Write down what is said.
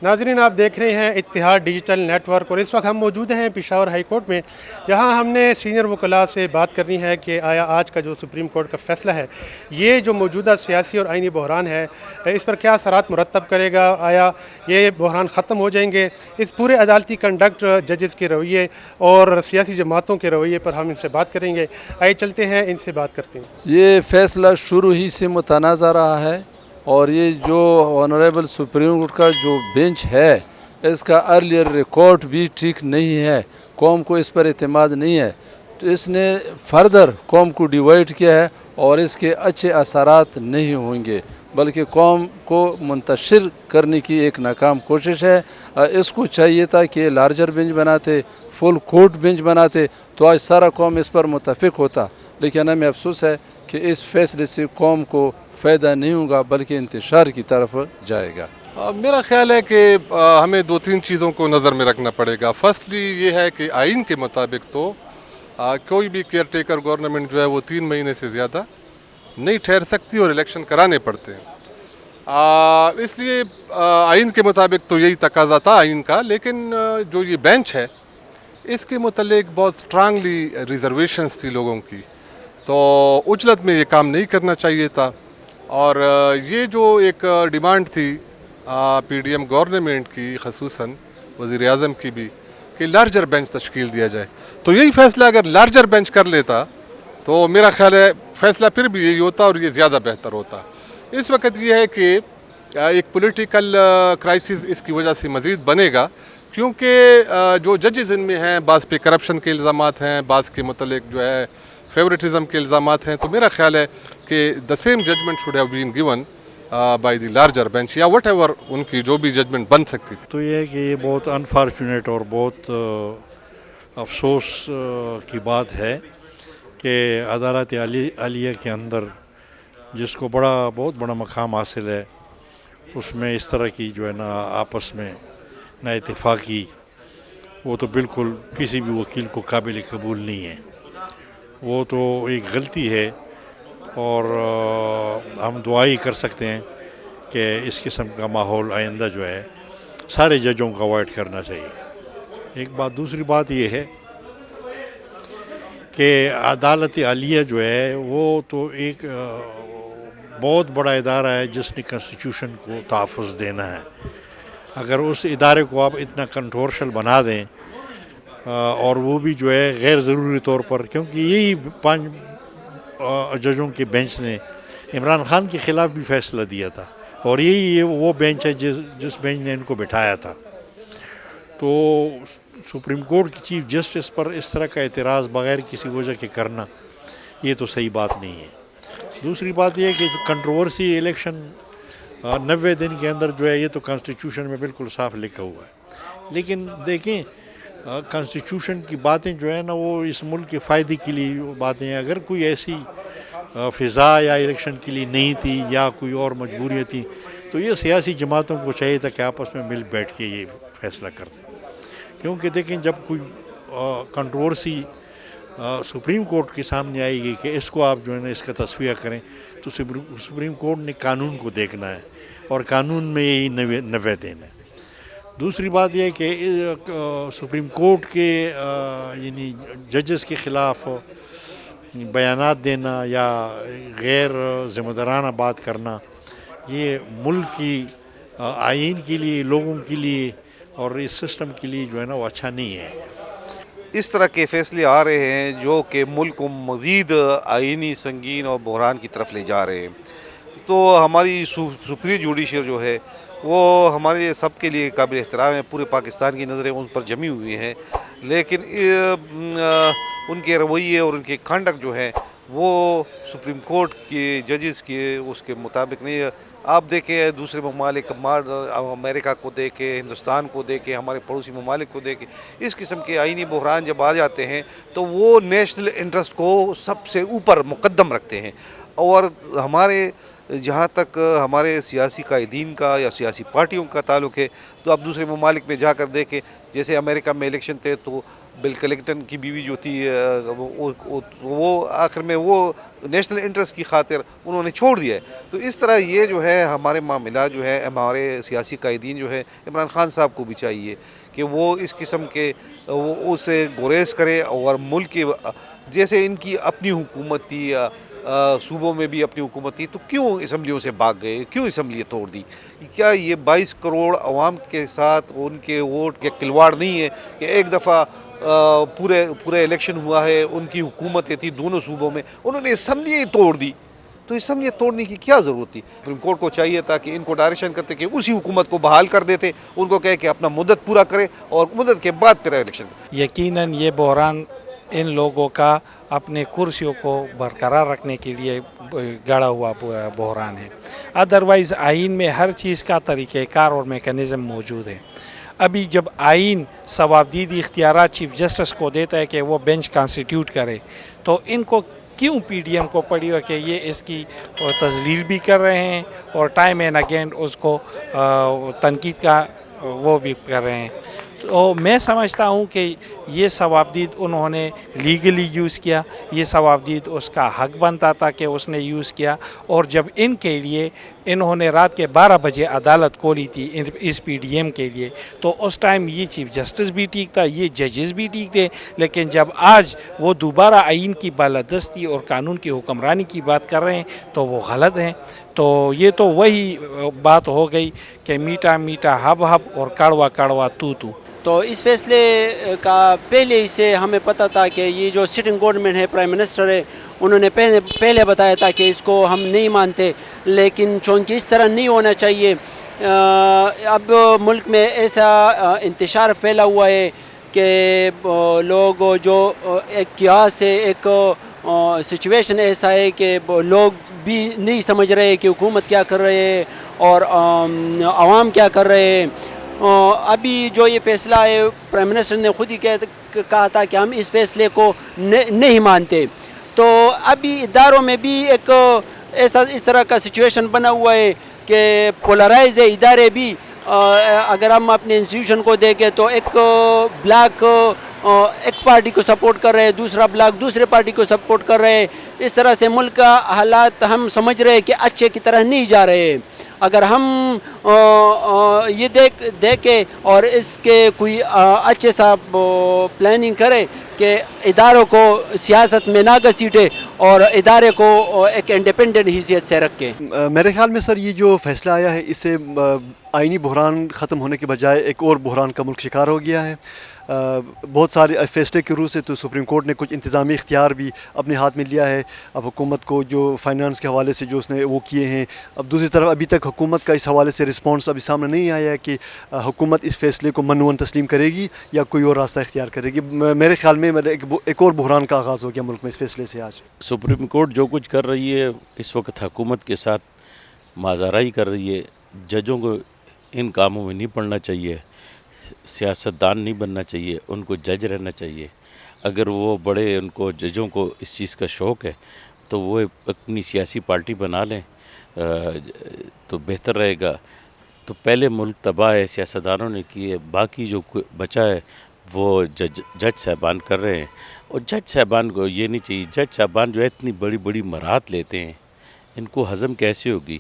नाज़रीन, आप देख रहे हैं इत्तिहाद डिजिटल नेटवर्क और इस वक्त हम मौजूद हैं पेशावर हाई कोर्ट में, जहां हमने सीनियर वकला से बात करनी है कि आया आज का जो सुप्रीम कोर्ट का फ़ैसला है ये जो मौजूदा सियासी और आइनी बहरान है इस पर क्या असरात मुरतब करेगा, आया ये बहरान ख़त्म हो जाएंगे। इस पूरे अदालती कंडक्ट, जजेस के रवैये और सियासी जमातों के रवैये पर हम इनसे बात करेंगे। आइए चलते हैं, इनसे बात करते हैं। ये फ़ैसला शुरू ही से मुतनाज़ा रहा है और ये जो ऑनरेबल सुप्रीम कोर्ट का जो बेंच है इसका अर्लियर रिकॉर्ड भी ठीक नहीं है, कौम को इस पर एतमाद नहीं है। तो इसने फर्दर कौम को डिवाइड किया है और इसके अच्छे असरात नहीं होंगे, बल्कि कौम को मुंतशिर करने की एक नाकाम कोशिश है। इसको चाहिए था कि लार्जर बेंच बनाते, फुल कोर्ट बेंच बनाते तो आज सारा कौम इस पर मुतफिक होता, लेकिन हमें अफसोस है कि इस फैसले से कौम को फ़ायदा नहीं होगा बल्कि इंतशार की तरफ जाएगा। मेरा ख्याल है कि हमें दो तीन चीज़ों को नज़र में रखना पड़ेगा। फर्स्टली ये है कि आइन के मुताबिक तो कोई भी केयर टेकर गवर्नमेंट जो है वो 3 महीने से ज़्यादा नहीं ठहर सकती और इलेक्शन कराने पड़ते हैं। इसलिए आइन के मुताबिक तो यही तकाजा था आइन का, लेकिन जो ये बेंच है इसके मुतल्लिक बहुत स्ट्रांगली रिजर्वेशंस थी लोगों की, तो उजलत में ये काम नहीं करना चाहिए था। और ये जो एक डिमांड थी पीडीएम गवर्नमेंट की, खसूसन वज़ीर आज़म की भी, कि लार्जर बेंच तश्कील दिया जाए, तो यही फ़ैसला अगर लार्जर बेंच कर लेता तो मेरा ख्याल है फ़ैसला फिर भी यही होता और ये ज़्यादा बेहतर होता। इस वक्त ये है कि एक पॉलिटिकल क्राइसिस इसकी वजह से मज़ीद बनेगा, क्योंकि जो जजेस इनमें हैं बाज़ पे करप्शन के इल्ज़ामात हैं, बाज़ के मुतल्लिक जो है फेवरेटिज़म के इल्ज़ामात हैं। तो मेरा ख्याल है कि the same judgment should have been given by the larger bench, या वट एवर उनकी जो भी जजमेंट बन सकती थी। तो ये है कि ये बहुत अनफॉर्चुनेट और बहुत अफसोस की बात है कि अदालत आलिया के अंदर जिसको बहुत बड़ा मकाम हासिल है उसमें इस तरह की जो है ना आपस में ना इत्तेफाकी, वो तो बिल्कुल किसी भी वकील को काबिल कबूल नहीं है। वो तो एक गलती है और हम दुआ ही कर सकते हैं कि इस किस्म का माहौल आइंदा जो है सारे जजों को अवॉइड करना चाहिए। एक बात, दूसरी बात ये है कि अदालत आलिया जो है वो तो एक बहुत बड़ा इदारा है जिसने कॉन्स्टिट्यूशन को तहफ़्फ़ुज़ देना है। अगर उस इदारे को आप इतना कंट्रोवर्शल बना दें और वो भी जो है गैर ज़रूरी तौर पर, क्योंकि यही 5 जजों के बेंच ने इमरान खान के ख़िलाफ़ भी फ़ैसला दिया था और यही वो बेंच है जिस बेंच ने इनको बिठाया था। तो सुप्रीम कोर्ट की चीफ जस्टिस पर इस तरह का एतराज़ बग़ैर किसी वजह के करना ये तो सही बात नहीं है। दूसरी बात यह है कि जो कंट्रोवर्सी इलेक्शन 90 दिन के अंदर जो है ये तो कॉन्स्टिट्यूशन में बिल्कुल साफ लिखा हुआ है, लेकिन देखें कॉन्स्टिट्यूशन की बातें जो है ना वो इस मुल्क के फ़ायदे के लिए बातें हैं। अगर कोई ऐसी फ़िज़ा या इलेक्शन के लिए नहीं थी या कोई और मजबूरियाँ थी तो ये सियासी जमातों को चाहिए था कि आपस में मिल बैठ के ये फ़ैसला कर दें। क्योंकि देखें जब कोई कंट्रोवर्सी सुप्रीम कोर्ट के सामने आएगी कि इसको आप जो है ना इसका तस्वीर करें, तो सुप्रीम कोर्ट ने कानून को देखना है और कानून में यही 90 दिन है। दूसरी बात यह है कि सुप्रीम कोर्ट के यानी जजेस के ख़िलाफ़ बयानात देना या गैर ज़िम्मेदाराना बात करना ये मुल्क की आइन के लिए, लोगों के लिए और इस सिस्टम के लिए जो है ना वो अच्छा नहीं है। इस तरह के फ़ैसले आ रहे हैं जो कि मुल्क को मज़ीद आइनी संगीन और बहरान की तरफ ले जा रहे हैं। तो हमारी सुप्रीम जुडिशरी जो है वो हमारे सब के लिए काबिल एहतराम है, पूरे पाकिस्तान की नज़रें उन पर जमी हुई हैं, लेकिन उनके रवैये और उनके कंडक्ट जो है वो सुप्रीम कोर्ट के जजेस के उसके मुताबिक नहीं है। आप देखें दूसरे ममालिक, अमेरिका को देखें, हिंदुस्तान को देखें, हमारे पड़ोसी ममालिक को देखें, इस किस्म के आइनी बहरान जब आ जाते हैं तो वो नेशनल इंटरेस्ट को सबसे ऊपर मुकद्दम रखते हैं। और हमारे جہاں تک ہمارے سیاسی قائدین کا یا سیاسی پارٹیوں کا تعلق ہے تو آپ دوسرے ممالک میں جا کر دیکھیں، جیسے امریکہ میں الیکشن تھے تو بل کلنٹن کی بیوی جو تھی وہ آخر میں وہ نیشنل انٹرسٹ کی خاطر انہوں نے چھوڑ دیا ہے۔ تو اس طرح یہ جو ہے ہمارے معاملات جو ہے ہمارے سیاسی قائدین جو ہے عمران خان صاحب کو بھی چاہیے کہ وہ اس قسم کے اسے گریز کرے، اور ملک کے جیسے ان کی اپنی حکومت تھی، صوبوں میں بھی اپنی حکومت تھی، تو کیوں اسمبلیوں سے بھاگ گئے، کیوں اسمبلی توڑ دی؟ کیا یہ 22 کروڑ عوام کے ساتھ ان کے ووٹ کے کھلواڑ نہیں ہے کہ ایک دفعہ پورے الیکشن ہوا ہے، ان کی حکومتیں تھی دونوں صوبوں میں، انہوں نے اسمبلی ہی توڑ دی؟ تو اسمبلی توڑنے کی کیا ضرورت تھی؟ سپریم کورٹ کو چاہیے تھا کہ ان کو ڈائریکشن کرتے کہ اسی حکومت کو بحال کر دیتے، ان کو کہے کہ اپنا مدت پورا کرے اور مدت کے بعد پھر الیکشن کرے۔ یقیناً یہ بحران ان لوگوں کا اپنے کرسیوں کو برقرار رکھنے کے لیے گڑا ہوا بحران ہے۔ ادروائز آئین میں ہر چیز کا طریقہ کار اور میکانزم موجود ہے۔ ابھی جب آئین ثوابدیدی اختیارات چیف جسٹس کو دیتا ہے کہ وہ بینچ کانسٹیٹیوٹ کرے، تو ان کو کیوں پی ڈی ایم کو پڑی ہو کہ یہ اس کی تذلیل بھی کر رہے ہیں اور ٹائم اینڈ اگین اس کو تنقید کا وہ بھی کر رہے ہیں۔ تو میں سمجھتا ہوں کہ یہ ثوابدید انہوں نے لیگلی یوز کیا، یہ ثوابدید اس کا حق بنتا تھا کہ اس نے یوز کیا، اور جب ان کے لیے انہوں نے رات کے 12 بجے عدالت کھولی تھی اس پی ڈی ایم کے لیے، تو اس ٹائم یہ چیف جسٹس بھی ٹھیک تھا، یہ ججز بھی ٹھیک تھے، لیکن جب آج وہ دوبارہ آئین کی بالادستی اور قانون کی حکمرانی کی بات کر رہے ہیں تو وہ غلط ہیں۔ تو یہ تو وہی بات ہو گئی کہ میٹھا میٹھا ہب ہب اور کڑوا کڑوا تو۔ تو اس فیصلے کا پہلے ہی سے ہمیں پتہ تھا کہ یہ جو سٹنگ گورنمنٹ ہے، پرائم منسٹر ہے، انہوں نے پہلے بتایا تھا کہ اس کو ہم نہیں مانتے، لیکن چونکہ اس طرح نہیں ہونا چاہیے، اب ملک میں ایسا انتشار پھیلا ہوا ہے کہ لوگ جو ایک کیاس ہے، ایک سچویشن ایسا ہے کہ لوگ بھی نہیں سمجھ رہے کہ حکومت کیا کر رہے ہیں اور عوام کیا کر رہے ہیں۔ ابھی جو یہ فیصلہ ہے، پرائم منسٹر نے خود ہی کہا تھا کہ ہم اس فیصلے کو نہیں مانتے، تو ابھی اداروں میں بھی ایک اس طرح کا سچویشن بنا ہوا ہے کہ پولرائز ہے ادارے بھی۔ اگر ہم اپنے انسٹیٹیوشن کو دیکھیں تو ایک بلاک ایک پارٹی کو سپورٹ کر رہے ہیں، دوسرا بلاک دوسرے پارٹی کو سپورٹ کر رہے ہیں۔ اس طرح سے ملک کا حالات ہم سمجھ رہے ہیں کہ اچھے کی طرح نہیں جا رہے ہیں۔ اگر ہم یہ دیکھیں اور اس کے کوئی اچھے سا پلاننگ کرے کہ اداروں کو سیاست میں نہ گھسیٹے اور ادارے کو ایک انڈیپینڈنٹ حیثیت سے رکھے۔ میرے خیال میں سر یہ جو فیصلہ آیا ہے، اس سے آئینی بحران ختم ہونے کے بجائے ایک اور بحران کا ملک شکار ہو گیا ہے۔ بہت سارے فیصلے کے روح سے تو سپریم کورٹ نے کچھ انتظامی اختیار بھی اپنے ہاتھ میں لیا ہے۔ اب حکومت کو جو فائنانس کے حوالے سے جو اس نے وہ کیے ہیں، اب دوسری طرف ابھی تک حکومت کا اس حوالے سے رسپانس ابھی سامنے نہیں آیا ہے کہ حکومت اس فیصلے کو منوعاً تسلیم کرے گی یا کوئی اور راستہ اختیار کرے گی۔ میرے خیال میں ایک اور بحران کا آغاز ہو گیا ملک میں اس فیصلے سے آج۔ سپریم کورٹ جو کچھ کر رہی ہے اس وقت حکومت کے ساتھ مازارائی کر رہی ہے۔ ججوں کو ان کاموں میں نہیں پڑنا چاہیے، سیاستدان نہیں بننا چاہیے، ان کو جج رہنا چاہیے۔ اگر وہ بڑے ان کو ججوں کو اس چیز کا شوق ہے تو وہ اپنی سیاسی پارٹی بنا لیں تو بہتر رہے گا۔ تو پہلے ملک تباہ ہے، سیاستدانوں نے کی ہے، باقی جو بچا ہے وہ جج صاحبان کر رہے ہیں۔ اور جج صاحبان کو یہ نہیں چاہیے، جج صاحبان جو ہے اتنی بڑی بڑی مراحت لیتے ہیں، ان کو ہضم کیسے ہوگی؟